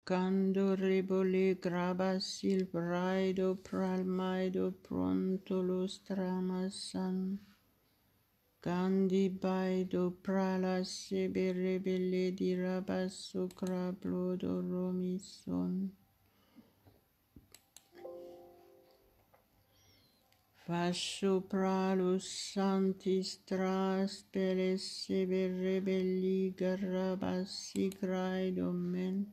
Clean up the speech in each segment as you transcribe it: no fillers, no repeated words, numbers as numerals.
Cando rebole grabasil braido pralmaido pronto los tramasan. Candi baido prala sebe rebele di rabasso crablodo romison. Fascio pralus santis tras peles sebe rebelli garabassi graido men.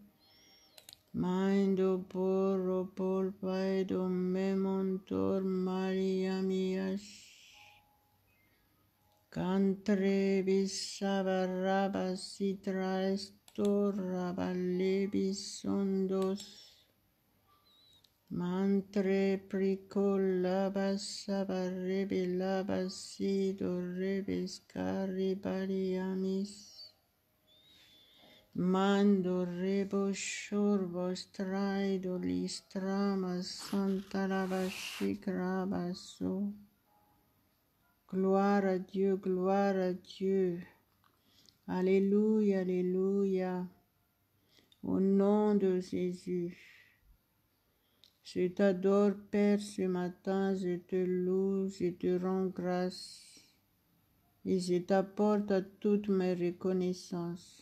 Maindo porro polpaido memontor mariamias. Cantrebis sabarabas citraestor rabalebis sondos. Mantre pricolabas sabarebilabas sido rebis caribariamis. Mando rebo shorbos traido listramas santalabashi grabaso. Gloire à Dieu, gloire à Dieu. Alléluia, alléluia. Au nom de Jésus. Je t'adore, Père, ce matin, je te loue, je te rends grâce et je t'apporte à toutes mes reconnaissances.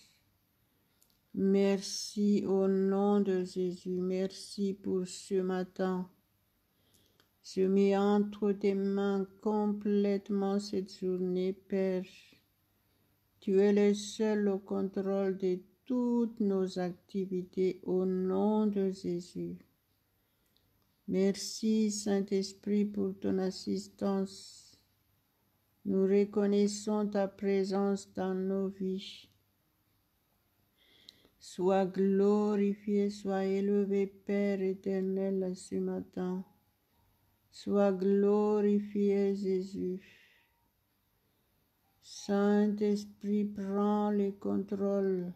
Merci au nom de Jésus, merci pour ce matin. Je mets entre tes mains complètement cette journée, Père. Tu es le seul au contrôle de toutes nos activités au nom de Jésus. Merci, Saint-Esprit, pour ton assistance. Nous reconnaissons ta présence dans nos vies. Sois glorifié, sois élevé, Père éternel, ce matin. Sois glorifié, Jésus. Saint-Esprit, prends le contrôle.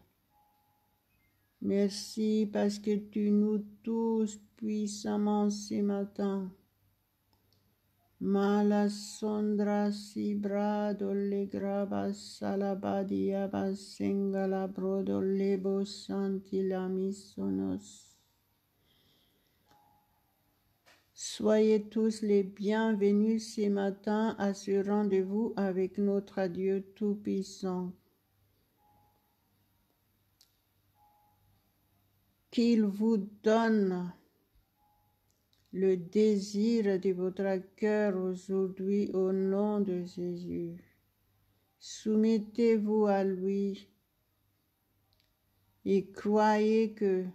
Merci parce que tu nous touches puissamment ce matin. Malasondra sibrado le grabas salabadiabas sengala brodo lebo santilamisonos. Soyez tous les bienvenus ce matin à ce rendez-vous avec notre Dieu Tout-Puissant. Qu'il vous donne le désir de votre cœur aujourd'hui au nom de Jésus. Soumettez-vous à lui et croyez que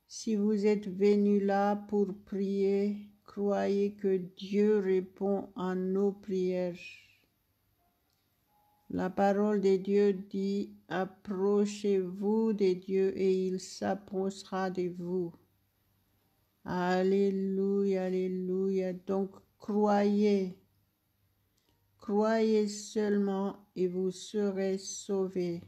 si vous êtes venu là pour prier, croyez que Dieu répond à nos prières. La parole de Dieu dit, approchez-vous de Dieu et il s'approchera de vous. Alléluia, alléluia. Donc, croyez seulement et vous serez sauvés.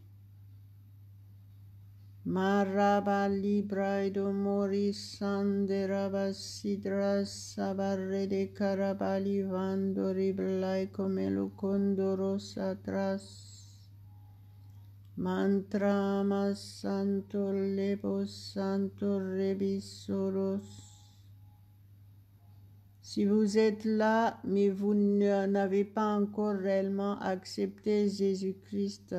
Maraba libraido moris sanderaba sidras sabarre de carabali vandori blai come lucondoros atras. Mantrama santo lebo santo rebisoros. Si vous êtes là, mais vous n'avez pas encore réellement accepté Jésus-Christ,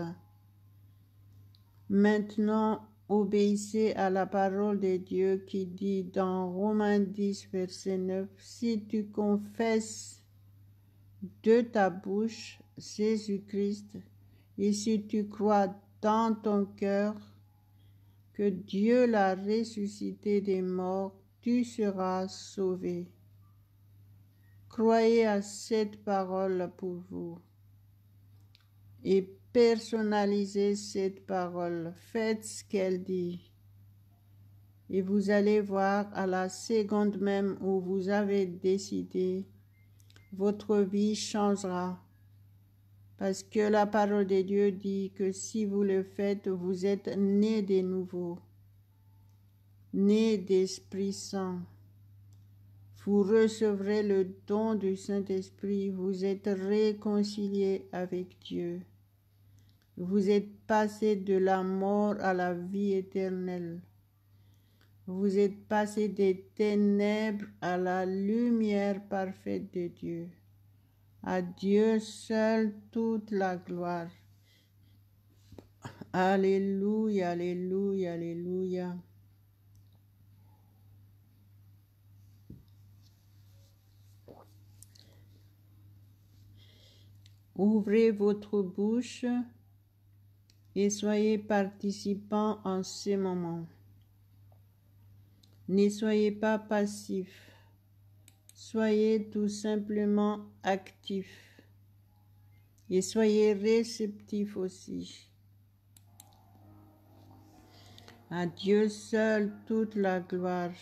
maintenant, obéissez à la parole de Dieu qui dit dans Romains 10, verset 9, « Si tu confesses de ta bouche Jésus-Christ et si tu crois dans ton cœur que Dieu l'a ressuscité des morts, tu seras sauvé. » Croyez à cette parole pour vous et personnalisez cette parole. Faites ce qu'elle dit. Et vous allez voir à la seconde même où vous avez décidé, votre vie changera. Parce que la parole de Dieu dit que si vous le faites, vous êtes nés de nouveau, nés d'Esprit Saint. Vous recevrez le don du Saint-Esprit, vous êtes réconciliés avec Dieu. Vous êtes passés de la mort à la vie éternelle. Vous êtes passé des ténèbres à la lumière parfaite de Dieu. À Dieu seul toute la gloire. Alléluia, alléluia, alléluia. Ouvrez votre bouche et soyez participants en ce moment. Ne soyez pas passifs, soyez tout simplement actifs et soyez réceptifs aussi. À Dieu seul toute la gloire.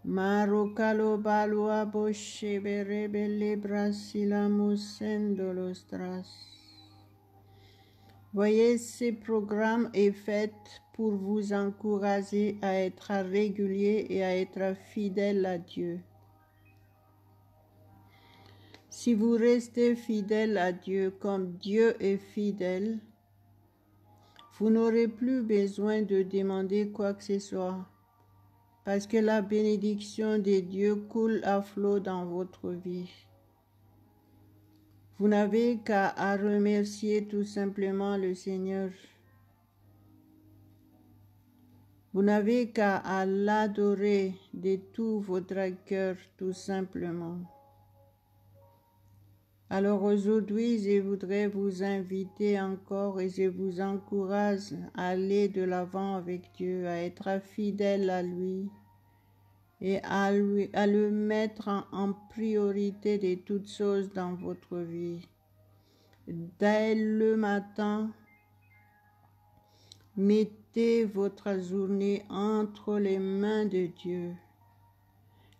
Marokalo balua boshe berebele brasilamusendolostras. Voyez, ce programme est fait pour vous encourager à être régulier et à être fidèle à Dieu. Si vous restez fidèle à Dieu comme Dieu est fidèle, vous n'aurez plus besoin de demander quoi que ce soit, parce que la bénédiction de Dieu coule à flot dans votre vie. Vous n'avez qu'à remercier tout simplement le Seigneur. Vous n'avez qu'à l'adorer de tout votre cœur, tout simplement. Alors aujourd'hui, je voudrais vous inviter encore et je vous encourage à aller de l'avant avec Dieu, à être fidèle à lui et à le mettre en priorité de toutes choses dans votre vie. Dès le matin, mettez votre journée entre les mains de Dieu.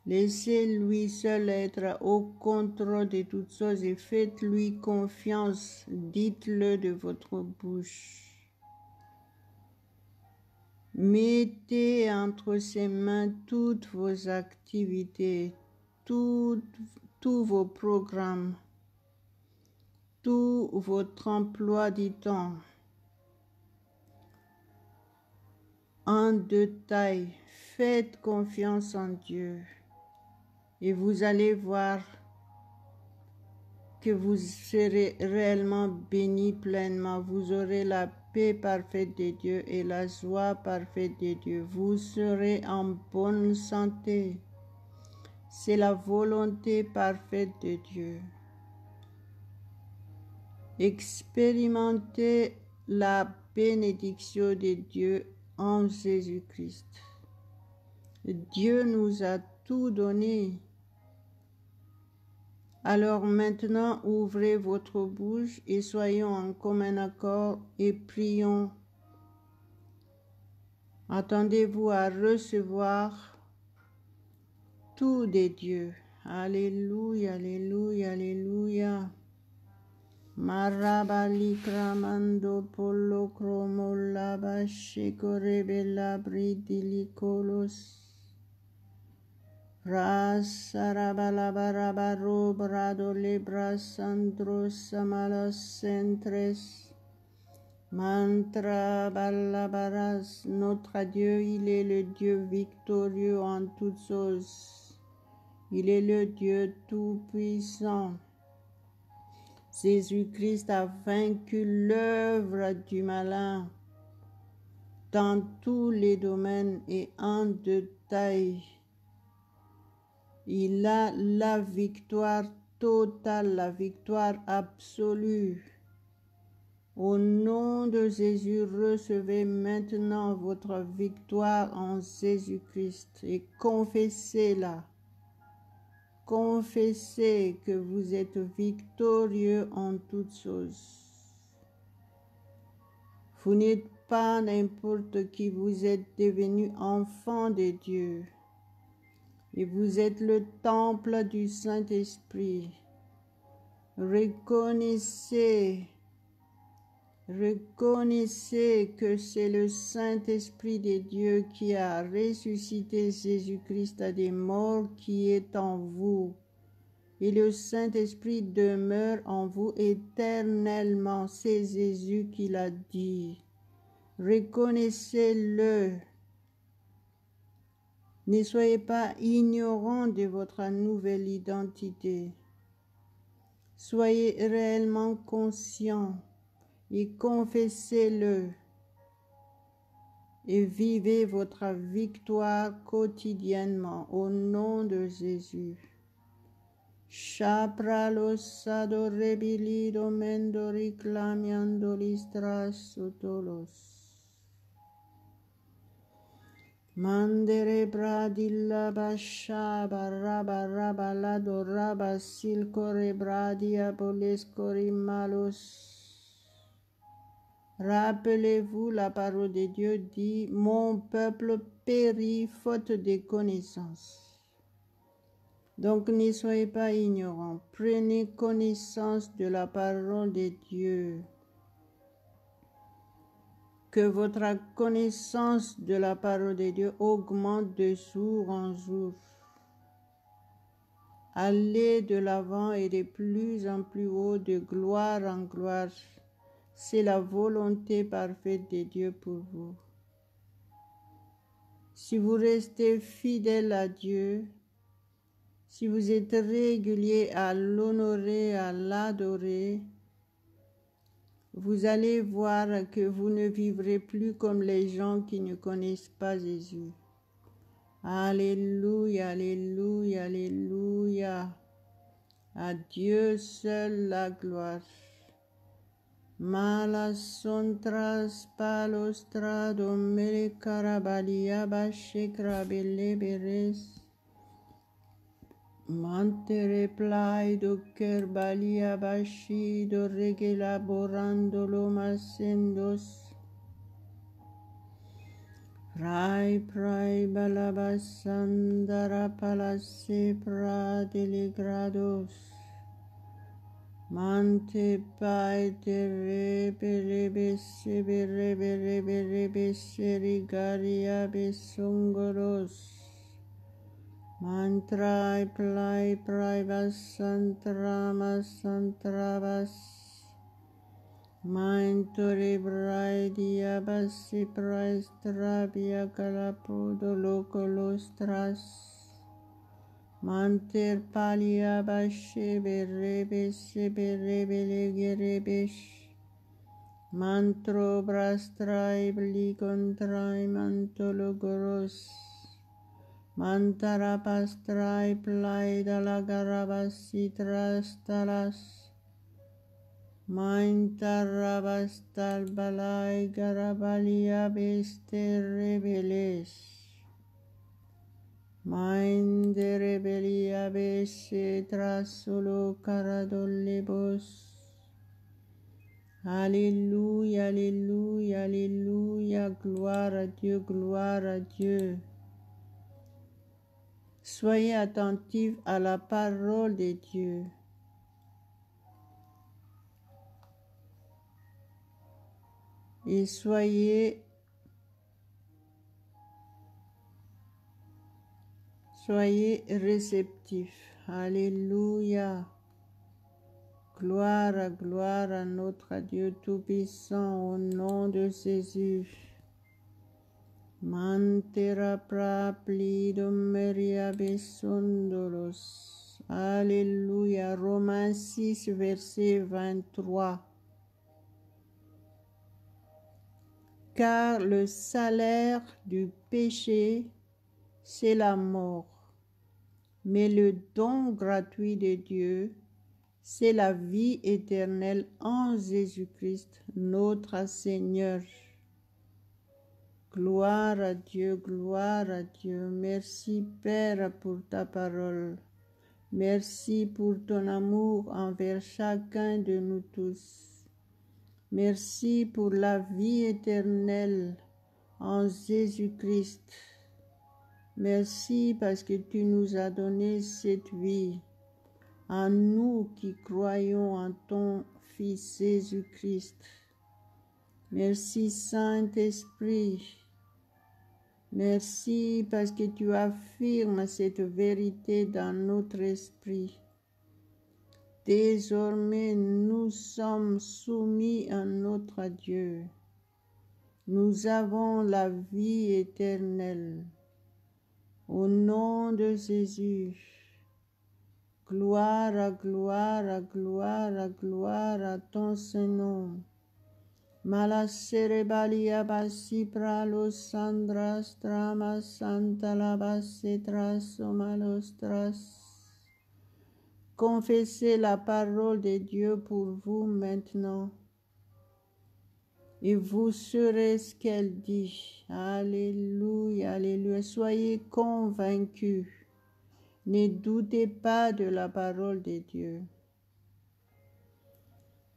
Laissez-lui seul être au contrôle de toutes choses et faites-lui confiance. Dites-le de votre bouche. Mettez entre ses mains toutes vos activités, tous vos programmes, tout votre emploi du temps. En détail, faites confiance en Dieu. Et vous allez voir que vous serez réellement bénis pleinement. Vous aurez la paix parfaite de Dieu et la joie parfaite de Dieu. Vous serez en bonne santé. C'est la volonté parfaite de Dieu. Expérimentez la bénédiction de Dieu en Jésus-Christ. Dieu nous a tout donné. Alors maintenant, ouvrez votre bouche et soyons en commun accord et prions. Attendez-vous à recevoir tout de Dieu. Alléluia, alléluia, alléluia. Marabali kramando polo kromo laba shekorebela bridilikolos. Rasarabalabarabarro brado lebras andros samalos centres. Mantra balabaras, notre Dieu, il est le Dieu victorieux en toutes choses. Il est le Dieu tout-puissant. Jésus-Christ a vaincu l'œuvre du malin dans tous les domaines et en détail. Il a la victoire totale, la victoire absolue. Au nom de Jésus, recevez maintenant votre victoire en Jésus-Christ et confessez-la. Confessez que vous êtes victorieux en toutes choses. Vous n'êtes pas n'importe qui, vous êtes devenu enfant de Dieu. Et vous êtes le temple du Saint-Esprit. Reconnaissez que c'est le Saint-Esprit de Dieu qui a ressuscité Jésus-Christ des morts qui est en vous. Et le Saint-Esprit demeure en vous éternellement. C'est Jésus qui l'a dit. Reconnaissez-le. Ne soyez pas ignorants de votre nouvelle identité. Soyez réellement conscients et confessez-le et vivez votre victoire quotidiennement au nom de Jésus. Shapralosado rebilido mendori clamiandolistras sotolos. Mandere bradilla basha barra barra balado raba silcore bradia bolescori malos. Rappelez-vous, la parole de Dieu dit, mon peuple périt faute de connaissance. Donc ne soyez pas ignorants, prenez connaissance de la parole de Dieu. Que votre connaissance de la parole de Dieu augmente de jour en jour. Allez de l'avant et de plus en plus haut, de gloire en gloire. C'est la volonté parfaite de Dieu pour vous. Si vous restez fidèle à Dieu, si vous êtes régulier à l'honorer, à l'adorer, vous allez voir que vous ne vivrez plus comme les gens qui ne connaissent pas Jésus. Alléluia, alléluia, alléluia. À Dieu seul la gloire. Malasontras palostrado mere carabalia bashekra belle beres. Mantere plaido kerbalia bashido regela borandolo masendos. Prai balabasandara palase pradelegrados. Mante pai terebe rebe serigaria besongoros. Mantrai prai vasantrabas. Maintore brai diabasi praestrabia calapodo locolostras. Manter palia bashe berebe legerebesh. Mantro brastrai blicontrai mantologoros. Mantara pastrai plai dalla garabasi trastalas. Maintarabastal balai garabalia beste rebeles. Mainde rebelia bese trasolo caradolebos. Alléluia, alléluia, alléluia, gloire à Dieu, gloire à Dieu. Soyez attentifs à la parole de Dieu. Et soyez réceptifs. Alléluia. Gloire à notre Dieu Tout-Puissant au nom de Jésus. Mantera praplido meria besondolos. Alléluia. Romains 6, verset 23. Car le salaire du péché, c'est la mort, mais le don gratuit de Dieu, c'est la vie éternelle en Jésus-Christ, notre Seigneur. Gloire à Dieu, gloire à Dieu. Merci Père pour ta parole. Merci pour ton amour envers chacun de nous tous. Merci pour la vie éternelle en Jésus-Christ. Merci parce que tu nous as donné cette vie. En nous qui croyons en ton Fils Jésus-Christ. Merci Saint-Esprit. Merci parce que tu affirmes cette vérité dans notre esprit. Désormais, nous sommes soumis à notre Dieu. Nous avons la vie éternelle. Au nom de Jésus. Gloire, gloire, gloire, gloire à ton Saint-Nom. Malacerebalia basipra losandras trama santa labacetras somalostras. Confessez la parole de Dieu pour vous maintenant. Et vous saurez ce qu'elle dit. Alléluia, alléluia. Soyez convaincus. Ne doutez pas de la parole de Dieu.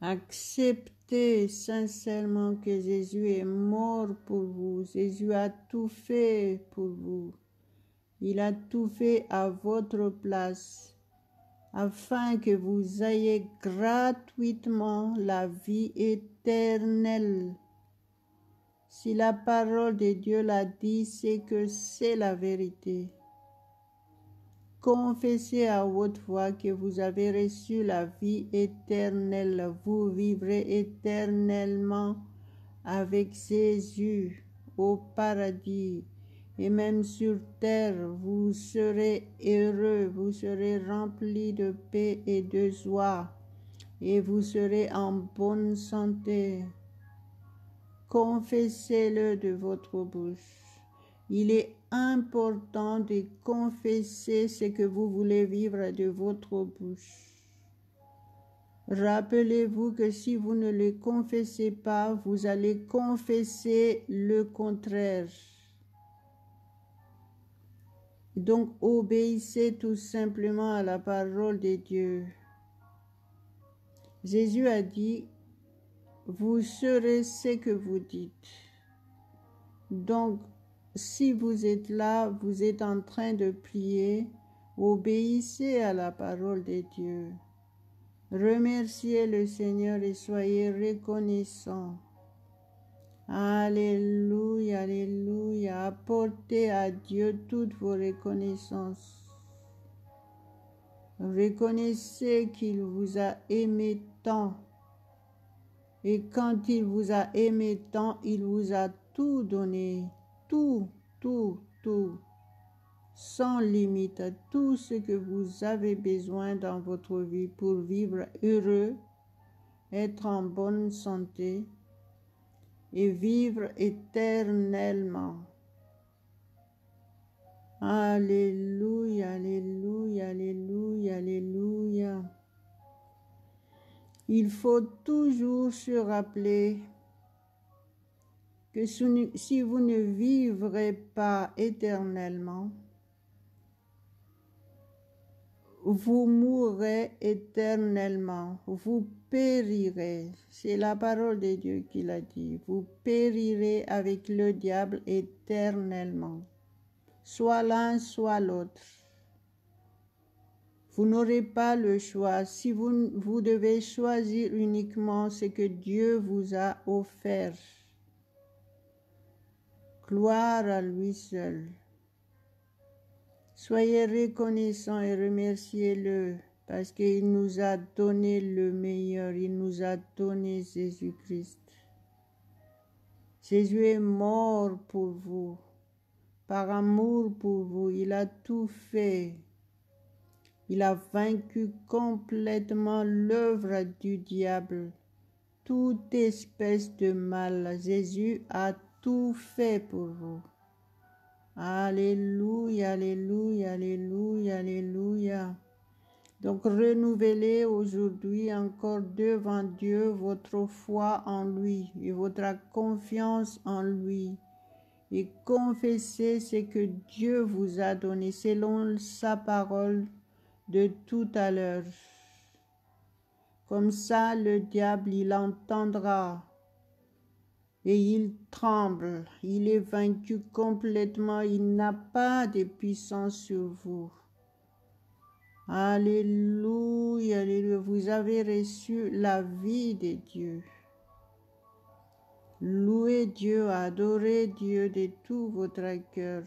Acceptez sincèrement que Jésus est mort pour vous. Jésus a tout fait pour vous. Il a tout fait à votre place, afin que vous ayez gratuitement la vie éternelle. Si la parole de Dieu l'a dit, c'est que c'est la vérité. Confessez à haute voix que vous avez reçu la vie éternelle. Vous vivrez éternellement avec Jésus au paradis. Et même sur terre, vous serez heureux, vous serez remplis de paix et de joie, et vous serez en bonne santé. Confessez-le de votre bouche. Il est important de confesser ce que vous voulez vivre de votre bouche. Rappelez-vous que si vous ne le confessez pas, vous allez confesser le contraire. Donc, obéissez tout simplement à la parole de Dieu. Jésus a dit, vous serez ce que vous dites. Donc, si vous êtes là, vous êtes en train de prier, obéissez à la parole de Dieu. Remerciez le Seigneur et soyez reconnaissants. Alléluia, alléluia. Apportez à Dieu toutes vos reconnaissances. Reconnaissez qu'il vous a aimé tant. Et quand il vous a aimé tant, il vous a tout donné. Tout, sans limite, tout ce que vous avez besoin dans votre vie pour vivre heureux, être en bonne santé et vivre éternellement. Alléluia, alléluia, alléluia, alléluia. Il faut toujours se rappeler que si vous ne vivrez pas éternellement, vous mourrez éternellement, vous périrez. C'est la parole de Dieu qui l'a dit. Vous périrez avec le diable éternellement. Soit l'un, soit l'autre. Vous n'aurez pas le choix. Si vous devez choisir uniquement ce que Dieu vous a offert. Gloire à lui seul. Soyez reconnaissants et remerciez-le parce qu'il nous a donné le meilleur. Il nous a donné Jésus-Christ. Jésus est mort pour vous. Par amour pour vous, il a tout fait. Il a vaincu complètement l'œuvre du diable. Toute espèce de mal. Jésus a tout fait pour vous. Alléluia, alléluia, alléluia, alléluia. Donc renouvelez aujourd'hui encore devant Dieu votre foi en lui et votre confiance en lui. Et confessez ce que Dieu vous a donné selon sa parole de tout à l'heure. Comme ça, le diable, il entendra. Et il tremble, il est vaincu complètement, il n'a pas de puissance sur vous. Alléluia, alléluia, vous avez reçu la vie de Dieu. Louez Dieu, adorez Dieu de tout votre cœur.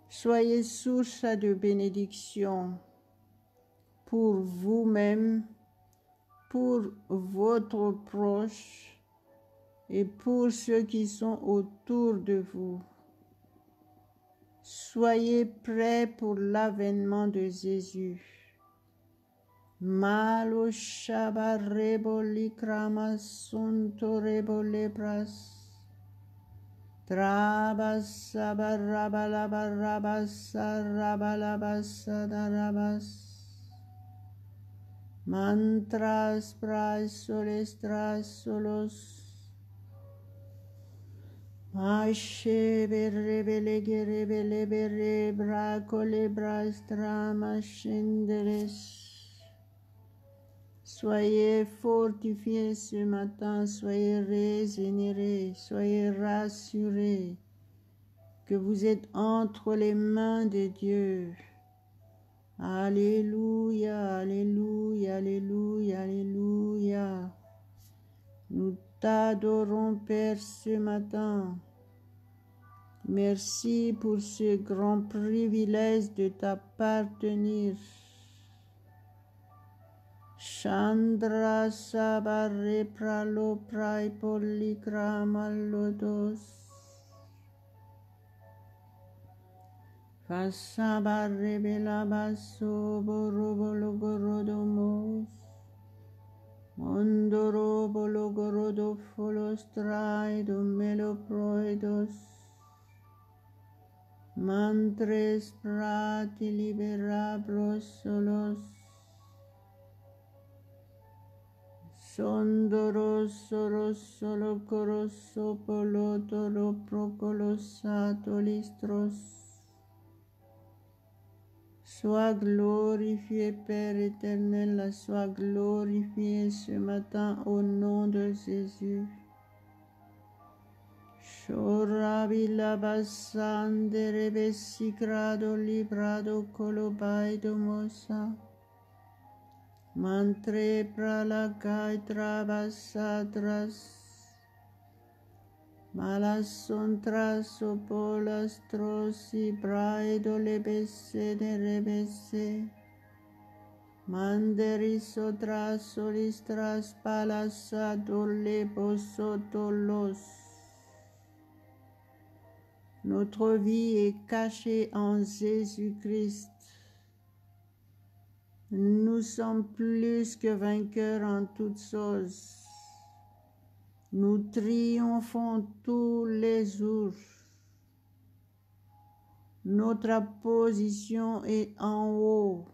Soyez source de bénédiction pour vous-même, pour votre proche et pour ceux qui sont autour de vous. Soyez prêts pour l'avènement de Jésus. Malo shabarebo likrama sunto rebo lepras. Trabas sabarabalabas rabalabas darabas. Mantras pras soles tras solos. Ashe berrebele gerebele berre bracole brastra machenderes. Soyez fortifiés ce matin, soyez régénérés, soyez rassurés que vous êtes entre les mains de Dieu. Alléluia, alléluia, alléluia, alléluia. Nous t'adorons, Père, ce matin. Merci pour ce grand privilège de t'appartenir. Chandra sabare pralo prai polikramalodos. Fasabare belabaso borobologorodomos. Mondorobologorodofolos traido meloproidos. Mantres prati liberabros solos. Sondoros soros solo coroso polotoro procolosato listros. Sois glorifié, Père éternel, sois glorifié ce matin au nom de Jésus. Shorabila basande rebesikrado librado colobaido mosa. Mantre pralakai trabasatras. Malasontras opolastros y braido lebese de rebese. Manderis otras solistras palasadole bosotolos. Notre vie est cachée en Jésus-Christ. Nous sommes plus que vainqueurs en toutes choses. Nous triomphons tous les jours. Notre position est en haut.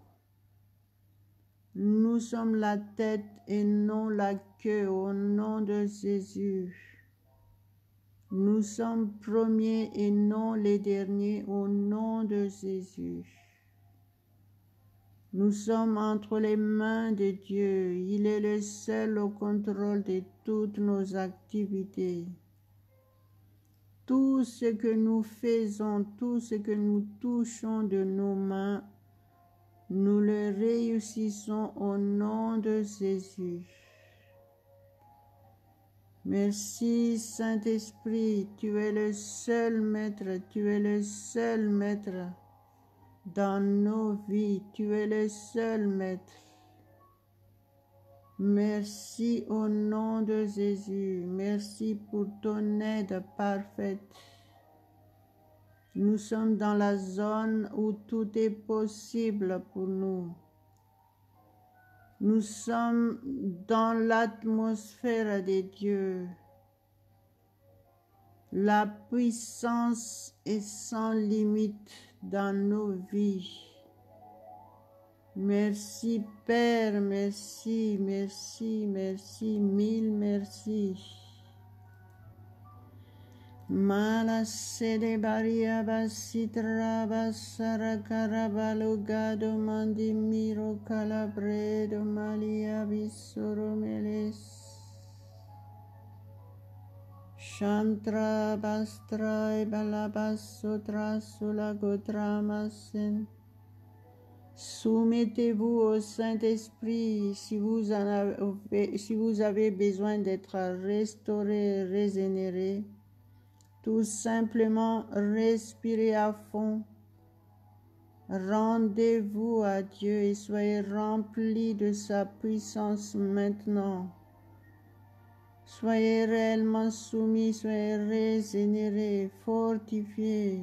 Nous sommes la tête et non la queue au nom de Jésus. Nous sommes premiers et non les derniers au nom de Jésus. Nous sommes entre les mains de Dieu. Il est le seul au contrôle de toutes nos activités. Tout ce que nous faisons, tout ce que nous touchons de nos mains, nous le réussissons au nom de Jésus. Merci Saint-Esprit, tu es le seul maître, tu es le seul maître. Dans nos vies, tu es le seul maître. Merci au nom de Jésus. Merci pour ton aide parfaite. Nous sommes dans la zone où tout est possible pour nous. Nous sommes dans l'atmosphère de Dieu. La puissance est sans limite dans nos vies. Merci Père, merci, merci, merci, mille merci. Mala sede baria basitra basara carabalo gado mandimiro calabredo malia visoro meles. Chantra bastra balabasotra sulagotramasen. Soumettez-vous au Saint-Esprit si vous avez besoin d'être restauré, régénéré. Tout simplement respirez à fond. Rendez-vous à Dieu et soyez remplis de sa puissance maintenant. Soyez réellement soumis, soyez régénérés, fortifiés.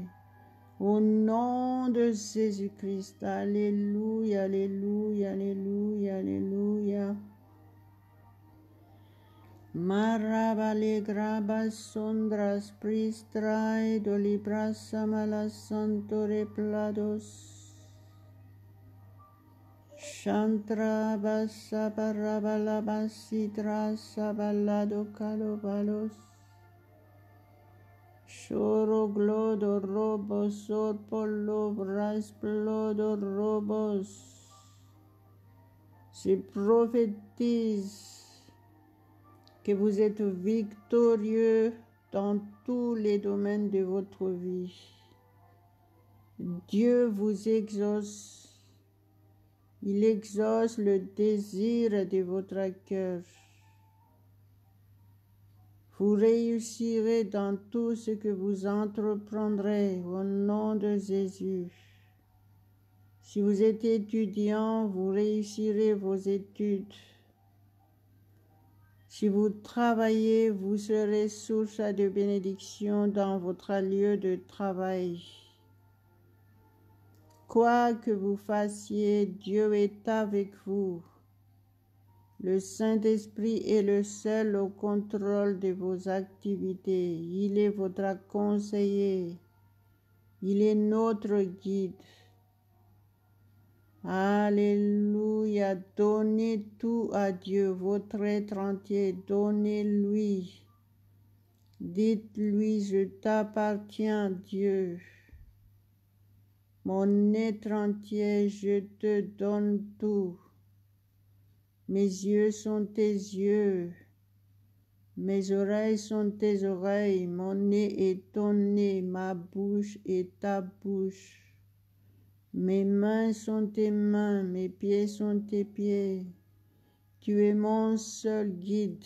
Au nom de Jésus-Christ, alléluia, alléluia, alléluia, alléluia. Marabale grabas sondras pristrae dolibras samalas santore plados. Chantra basa parabala basitra sabalado calobalos. Choro glodo robos orpolo bras plodo robos. Je prophétise que vous êtes victorieux dans tous les domaines de votre vie. Dieu vous exauce. Il exauce le désir de votre cœur. Vous réussirez dans tout ce que vous entreprendrez au nom de Jésus. Si vous êtes étudiant, vous réussirez vos études. Si vous travaillez, vous serez source de bénédiction dans votre lieu de travail. Quoi que vous fassiez, Dieu est avec vous. Le Saint-Esprit est le seul au contrôle de vos activités. Il est votre conseiller. Il est notre guide. Alléluia. Donnez tout à Dieu, votre être entier. Donnez-lui. Dites-lui, je t'appartiens, Dieu. Mon être entier, je te donne tout. Mes yeux sont tes yeux. Mes oreilles sont tes oreilles. Mon nez est ton nez. Ma bouche est ta bouche. Mes mains sont tes mains, mes pieds sont tes pieds. Tu es mon seul guide.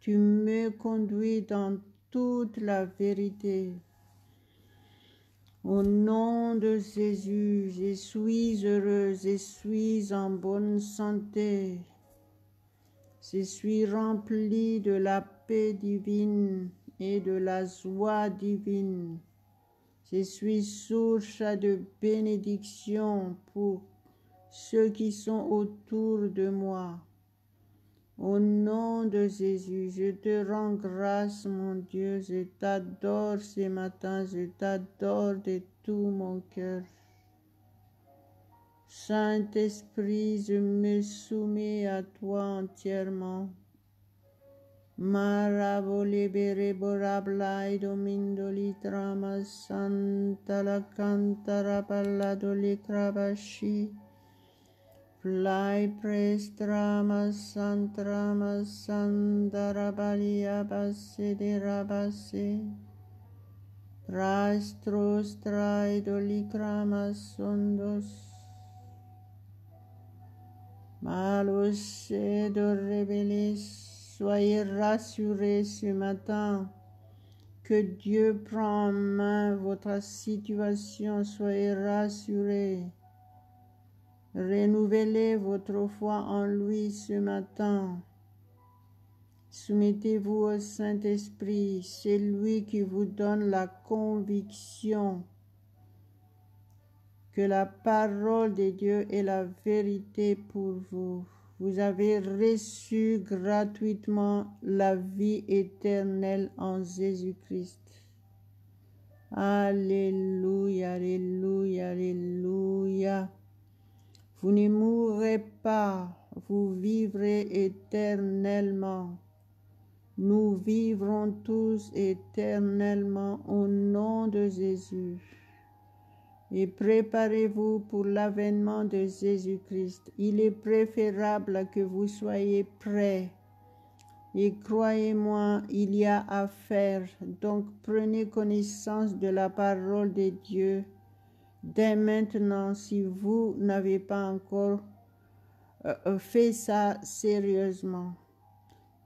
Tu me conduis dans toute la vérité. Au nom de Jésus, je suis heureuse, je suis en bonne santé. Je suis remplie de la paix divine et de la joie divine. Je suis source de bénédiction pour ceux qui sont autour de moi. Au nom de Jésus, je te rends grâce, mon Dieu. Je t'adore ce matin. Je t'adore de tout mon cœur. Saint-Esprit, je me soumets à toi entièrement. Maravole bere borablai domindoli trama santa la cantara palladoli cravashi. Fly prestrama santrama sandarabalia basse de rabasse. Rastros traidoli crama sondos. Malos et de rebelis. Soyez rassurés ce matin que Dieu prend en main votre situation. Soyez rassurés. Renouvelez votre foi en lui ce matin. Soumettez-vous au Saint-Esprit. C'est lui qui vous donne la conviction que la parole de Dieu est la vérité pour vous. Vous avez reçu gratuitement la vie éternelle en Jésus-Christ. Alléluia, alléluia, alléluia. Vous ne mourrez pas, vous vivrez éternellement. Nous vivrons tous éternellement au nom de Jésus. Et préparez-vous pour l'avènement de Jésus-Christ. Il est préférable que vous soyez prêts. Et croyez-moi, il y a à faire. Donc prenez connaissance de la parole de Dieu dès maintenant si vous n'avez pas encore fait ça sérieusement.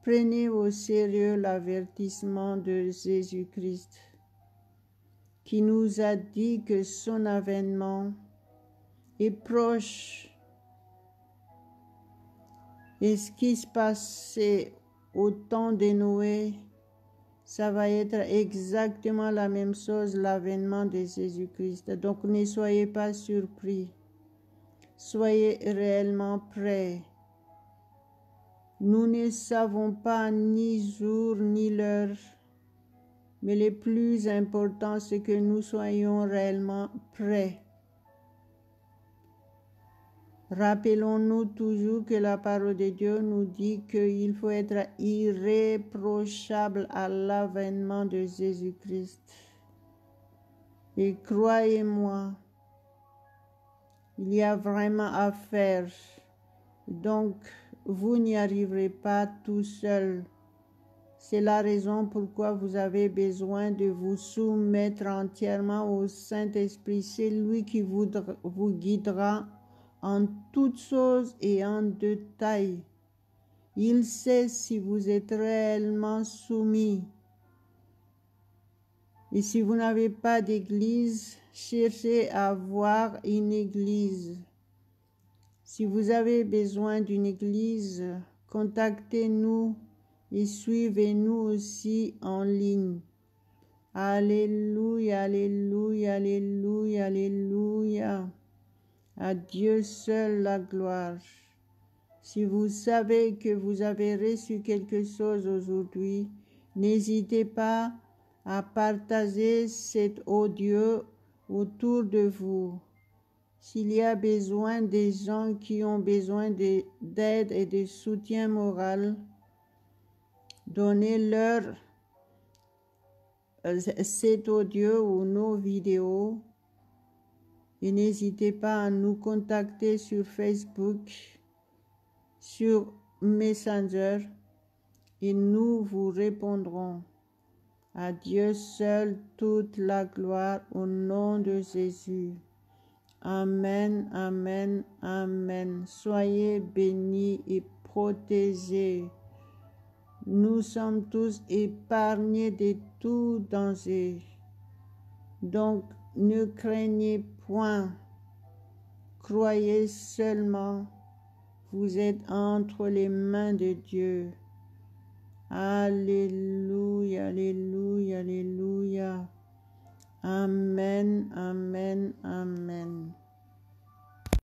Prenez au sérieux l'avertissement de Jésus-Christ qui nous a dit que son avènement est proche. Et ce qui se passait au temps de Noé, ça va être exactement la même chose, l'avènement de Jésus-Christ. Donc ne soyez pas surpris. Soyez réellement prêts. Nous ne savons pas ni jour ni l'heure, mais le plus important, c'est que nous soyons réellement prêts. Rappelons-nous toujours que la parole de Dieu nous dit qu'il faut être irréprochable à l'avènement de Jésus-Christ. Et croyez-moi, il y a vraiment à faire. Donc, vous n'y arriverez pas tout seul. C'est la raison pourquoi vous avez besoin de vous soumettre entièrement au Saint-Esprit. C'est lui qui vous guidera en toutes choses et en détail. Il sait si vous êtes réellement soumis. Et si vous n'avez pas d'église, cherchez à avoir une église. Si vous avez besoin d'une église, contactez-nous et suivez-nous aussi en ligne. Alléluia, alléluia, alléluia, alléluia. À Dieu seul la gloire. Si vous savez que vous avez reçu quelque chose aujourd'hui, n'hésitez pas à partager cet audio autour de vous. S'il y a besoin des gens qui ont besoin d'aide et de soutien moral, donnez-leur cet audio ou nos vidéos et n'hésitez pas à nous contacter sur Facebook, sur Messenger et nous vous répondrons. À Dieu seul toute la gloire au nom de Jésus. Amen, amen, amen. Soyez bénis et protégés. Nous sommes tous épargnés de tout danger. Donc, ne craignez point. Croyez seulement. Vous êtes entre les mains de Dieu. Alléluia, alléluia, alléluia. Amen, amen, amen.